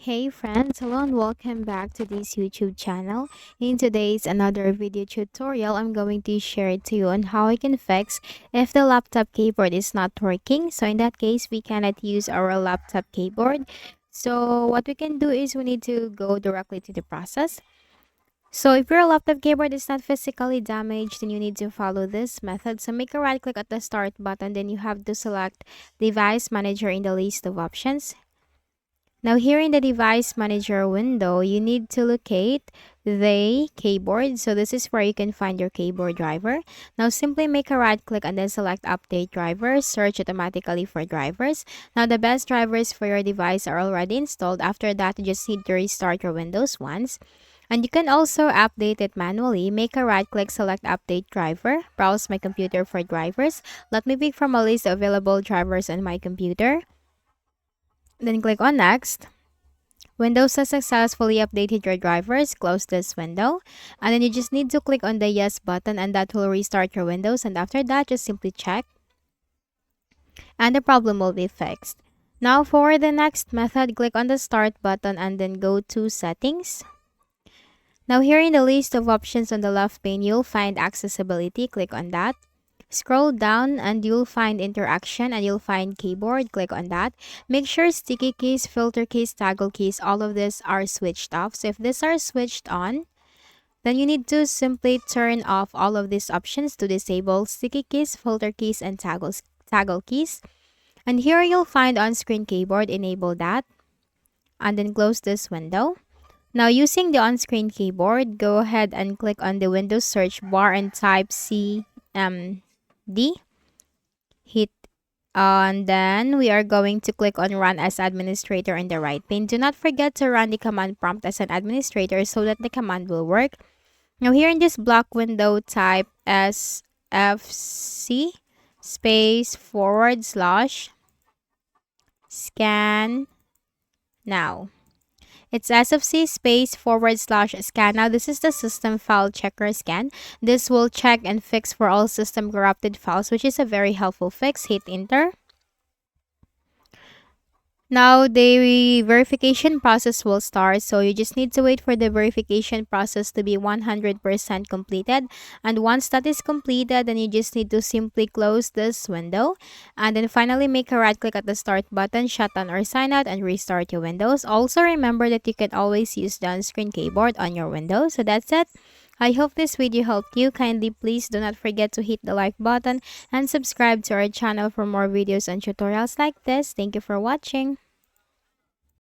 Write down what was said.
Hey friends, hello and welcome back to this YouTube channel. In today's another video tutorial, I'm going to share it to you on how I can fix if the laptop keyboard is not working. So in that case, we cannot use our laptop keyboard. So what we can do is we need to go directly to the process. So if your laptop keyboard is not physically damaged, then you need to follow this method. So make a right click at the start button, then you have to select device manager in the list of options. Now here in the device manager window, you need to locate the keyboard. So this is where you can find your keyboard driver. Now simply make a right click and then select update drivers. Search automatically for drivers. Now the best drivers for your device are already installed. After that, you just need to restart your Windows once. And you can also update it manually. Make a right click, select update driver. Browse my computer for drivers. Let me pick from a list of available drivers on my computer. Then click on next. Windows has successfully updated your drivers. Close this window. And then you just need to click on the yes button and that will restart your Windows. And after that, just simply check. And the problem will be fixed. Now for the next method, click on the start button and then go to settings. Now here in the list of options on the left pane, you'll find accessibility. Click on that. Scroll down and you'll find interaction and you'll find keyboard. Click on that. Make sure sticky keys, filter keys, toggle keys, all of these are switched off. So if these are switched on, then you need to simply turn off all of these options to disable sticky keys, filter keys, and toggle keys. And here you'll find on-screen keyboard. Enable that and then close this window. Now using the on-screen keyboard, go ahead and click on the Windows search bar and type CMD. Hit and then we are going to click on run as administrator in the right pane. Do not forget to run the command prompt as an administrator so that the command will work. Now here in this block window, type SFC space / scan now. It's SFC space / scan. Now, this is the system file checker scan. This will check and fix for all system corrupted files, which is a very helpful fix. Hit enter. Now, the verification process will start. So, you just need to wait for the verification process to be 100% completed. And once that is completed, then you just need to simply close this window. And then finally, make a right click at the start button, shut down or sign out, and restart your Windows. Also, remember that you can always use the on-screen keyboard on your Windows. So, that's it. I hope this video helped you. Kindly please do not forget to hit the like button and subscribe to our channel for more videos and tutorials like this. Thank you for watching.